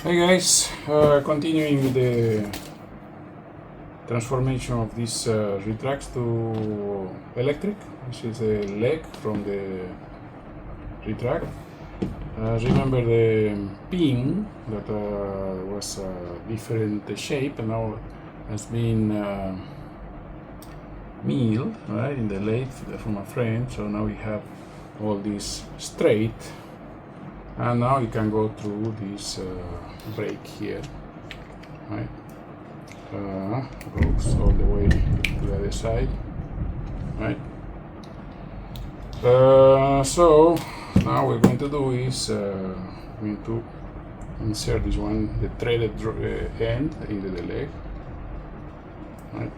Hey guys, continuing with the transformation of these retracts to electric. This is a leg from the retract. Remember the pin that was a different shape and now has been milled, right, in the lathe from a frame. So now we have all this straight. And now you can go through this break here, right? Goes all the way to the other side, right? So now what we're going to do is going to insert this one, the threaded end into the leg, right?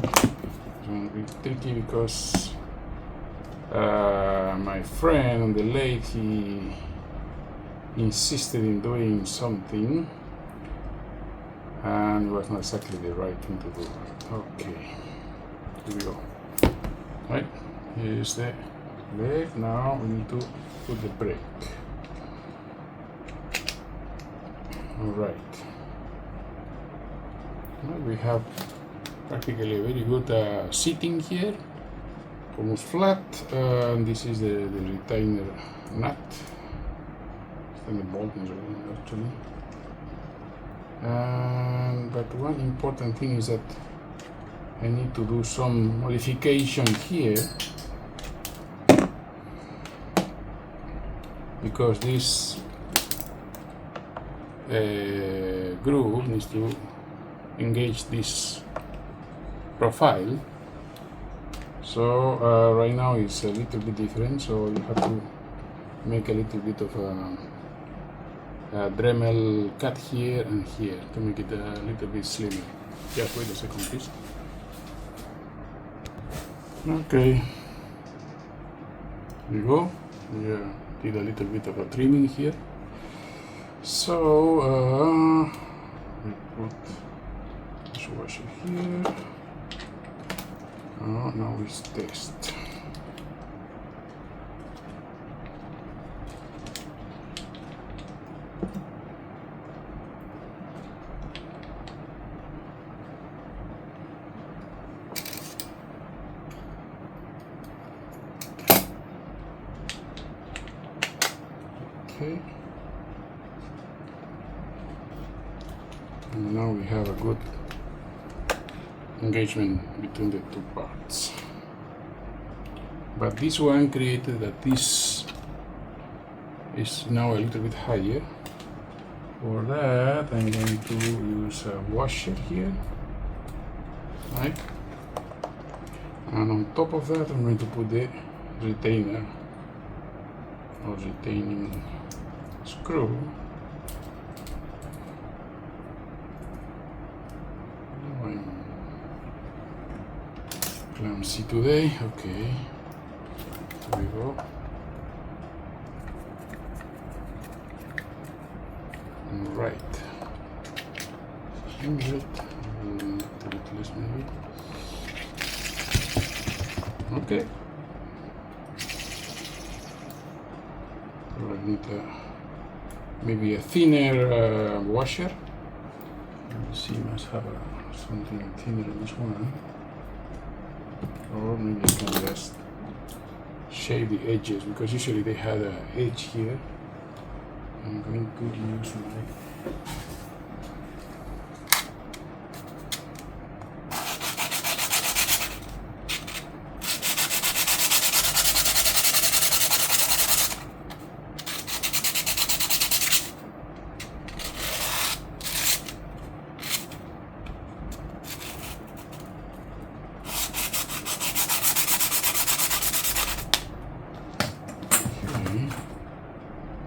It's going to be tricky because my friend on the lathe, he insisted in doing something and it was not exactly the right thing to do. Okay, here we go. Right, here's the leg. Now we need to put the brake. Alright, we have practically a very good seating here, almost flat, and this is the retainer nut. And the bolt is actually. But one important thing is that I need to do some modification here because this groove needs to engage this profile. So right now it's a little bit different, so you have to make a little bit of a Dremel cut here and here to make it a little bit slimmer. Just wait a second, please. Okay, here we go. We did a little bit of a trimming here. So we put this washer here. Now we test. Okay, and now we have a good engagement between the two parts. But this one created that this is now a little bit higher. For that, I'm going to use a washer here, right? And on top of that, I'm going to put the retainer or retaining screw. I'm clumsy today. Okay, here we go. All right. A little bit less maybe. Okay. I need maybe a thinner washer. Let's see, must have something thinner on this one. Or maybe I can just shave the edges because usually they had an edge here. I'm going to use my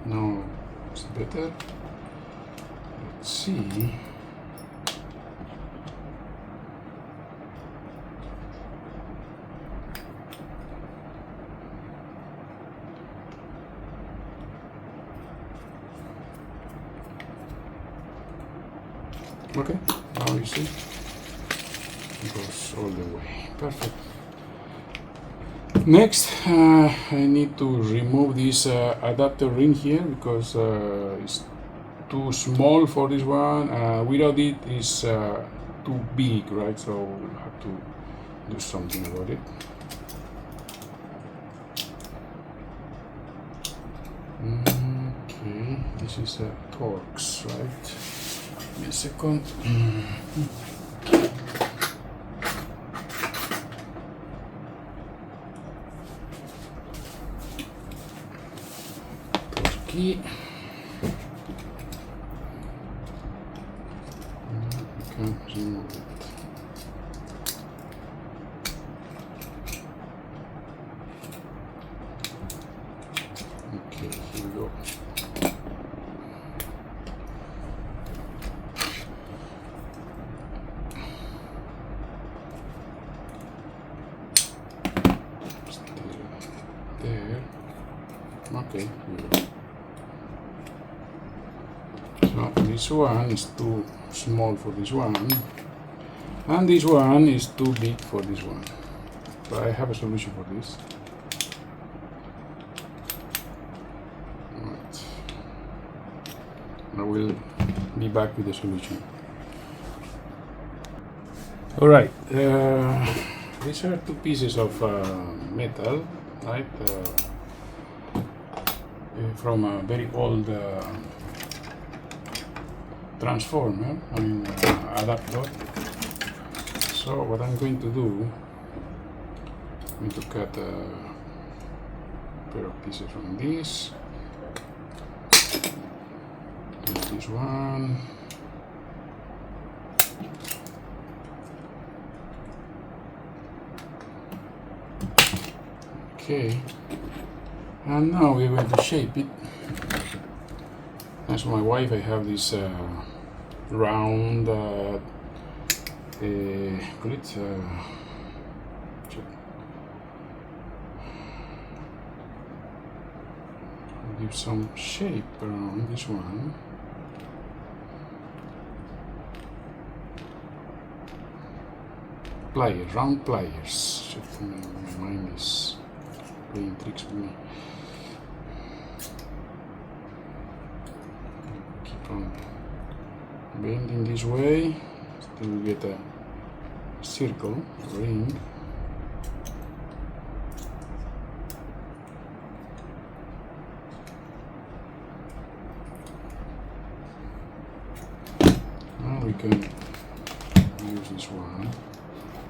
now it's better. Let's see. Okay, now you see it goes all the way. Perfect. Next, I need to remove this adapter ring here because it's too small for this one. Without it is too big, right? So we'll have to do something about it. Okay, this is a Torx, right? Give me a second. Key. Can't remove it. Okay, here we go. Still there. Okay, here we go. So this one is too small for this one, and this one is too big for this one. But I have a solution for this. Right. I will be back with the solution. All right. These are two pieces of metal, right? From a very old transformer, adapter. So what I'm going to do, I'm going to cut a pair of pieces from this. There's this one. Okay, and now we're going to shape it. As for my wife, I have this round, give some shape around this one. Pliers, round pliers. Shit, my mind is playing tricks with me. Keep on bending this way till we get a circle, a ring. Now we can use this one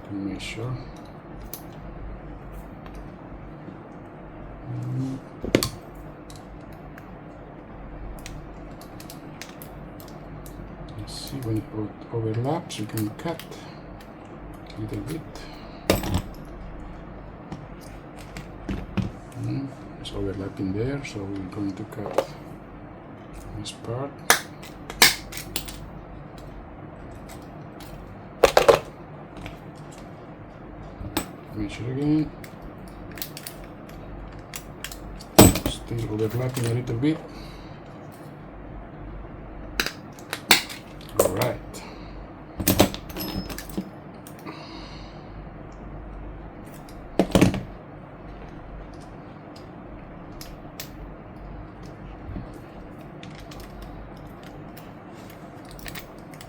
to measure. See, when it overlaps, you can cut a little bit. It's overlapping there, so we're going to cut this part. Measure again. Still overlapping a little bit. Right.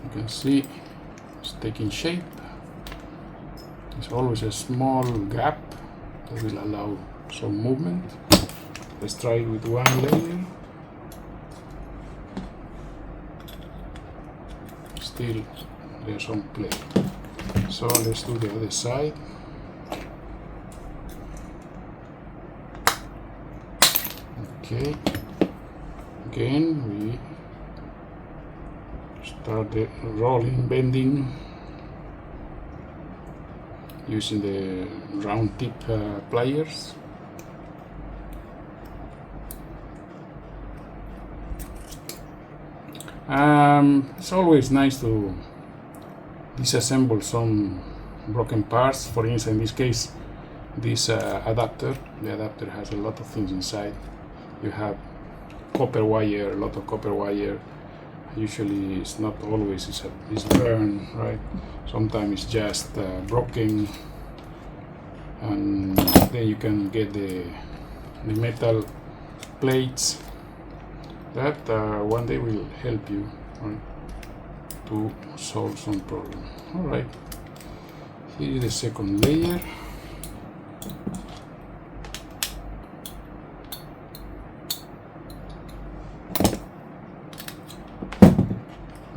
You can see it's taking shape. There's always a small gap that will allow some movement. Let's try it with one layer. Still there's some play. So let's do the other side. Okay. Again we start the rolling, bending using the round tip pliers. It's always nice to disassemble some broken parts. For instance, in this case, this adapter, the adapter has a lot of things inside. You have copper wire, a lot of copper wire. Usually it's not always it's burned, right? Sometimes it's just broken, and then you can get the metal plates that one day will help you, right, to solve some problem. All right, here is the second layer.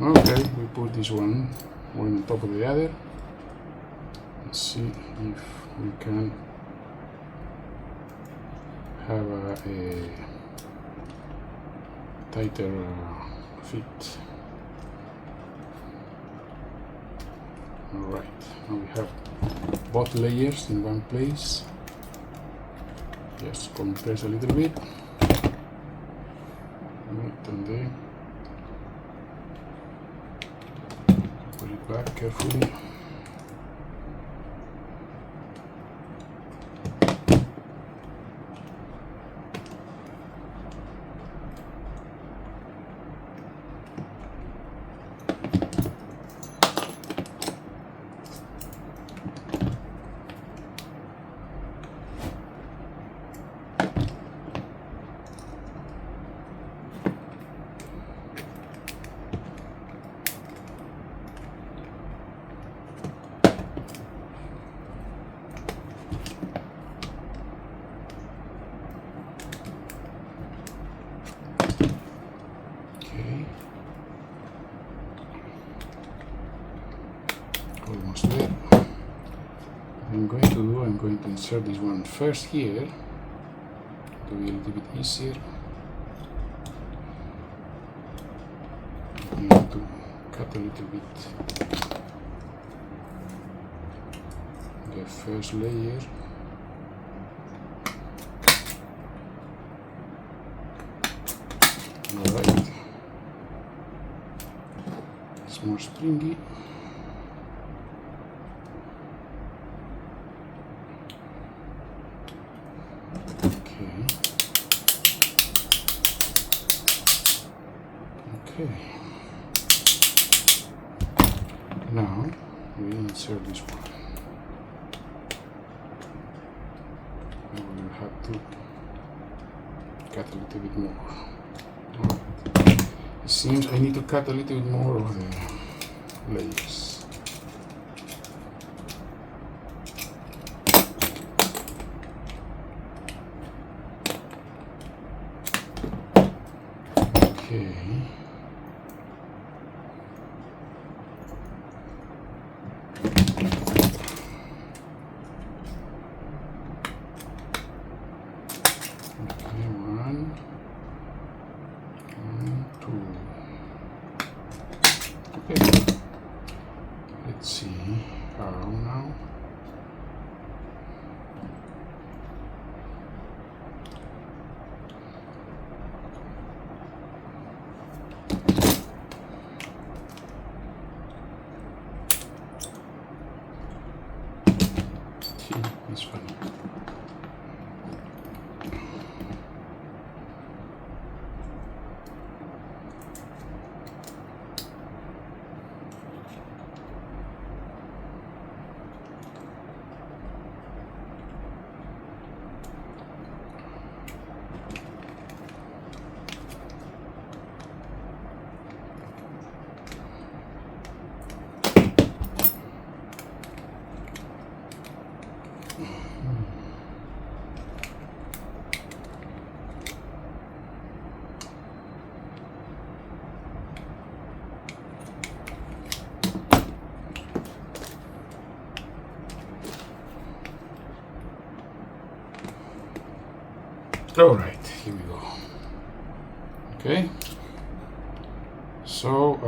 Okay, we put this one on top of the other. Let's see if we can have a tighter fit. Alright, now we have both layers in one place. Just compress a little bit. And then put it back carefully. Almost there. What I'm going to do, I'm going to insert this one first here to be a little bit easier. I'm going to cut a little bit the first layer. Alright, it's more springy. Okay, now we insert this one. Now we will have to cut a little bit more. Right. It seems I need to cut a little bit more of the layers. Okay. Okay, let's see how now. It's funny. All right, here we go. Okay, so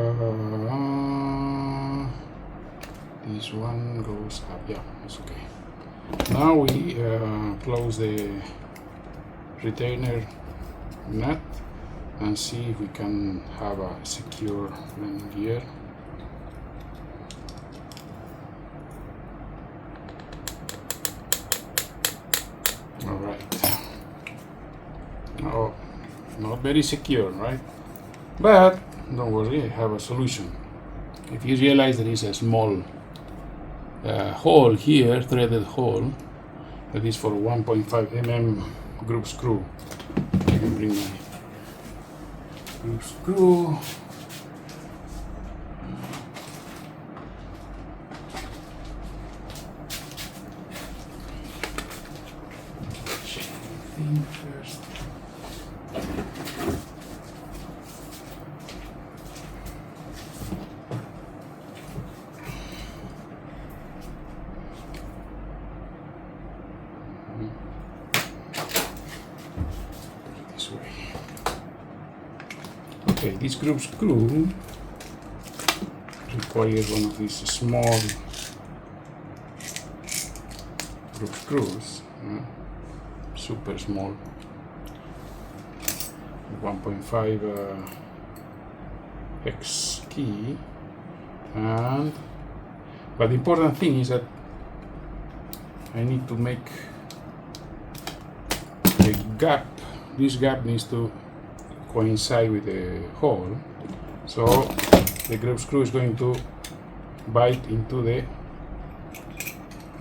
this one goes up. Yeah, it's okay. Now we close the retainer nut and see if we can have a secure landing gear. All right. Oh, not very secure, right? But don't worry, I have a solution. If you realize there is a small hole here, threaded hole, that is for 1.5 mm group screw. I can bring Screw, screw. Check the thing first. This way. Okay, this group screw requires one of these small group screws, super small, 1.5 X key, but the important thing is that I need to make the gap. This gap needs to coincide with the hole, so the group screw is going to bite into the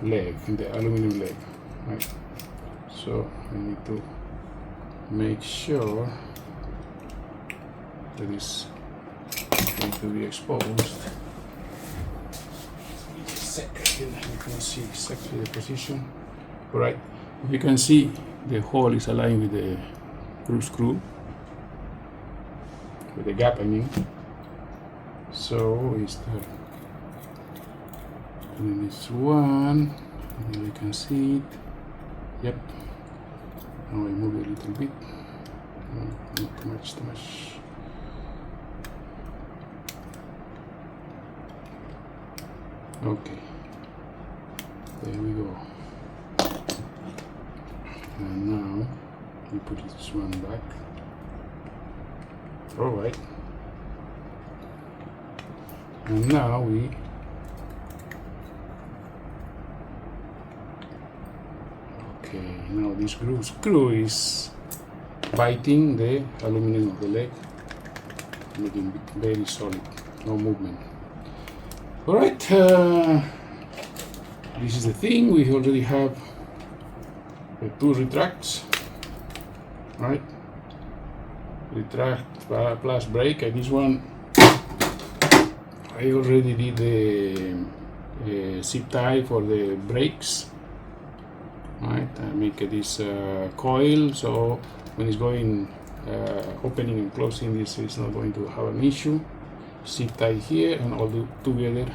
leg, in the aluminum leg, right? So I need to make sure that it's going to be exposed. Give me a second, you can see exactly the position. All right, you can see the hole is aligned with the group screw, with the gap, I mean. So we start doing this one, and you can see it. Yep. Now I move a little bit. Not too much, too much. Okay. There we go. And now we put this one back. All right. And now we now this group screw is biting the aluminum of the leg, making it very solid, no movement. All right, this is the thing. We already have the two retracts, right? Retract plus brake, and this one I already did the zip tie for the brakes. Right, I make this coil, so when it's going opening and closing, this is not going to have an issue. Zip tie here, and all do together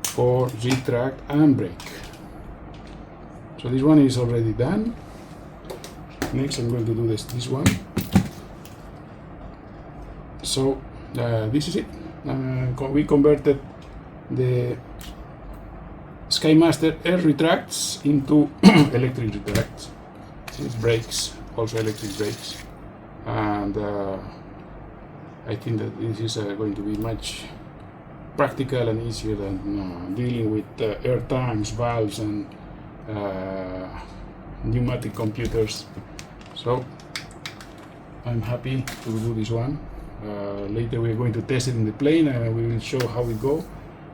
for retract and brake. So this one is already done. Next, I'm going to do this one. So this is it. We converted the Skymaster air retracts into electric retracts. This brakes, also electric brakes, and I think that this is going to be much practical and easier than dealing with air tanks, valves, and pneumatic computers. So I'm happy to do this one. Later we're going to test it in the plane, and we will show how it goes.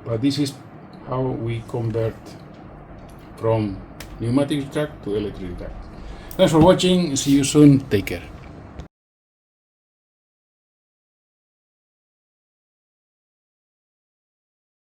But this is how we convert from pneumatic retract to electric retract. Thanks for watching. See you soon. Take care.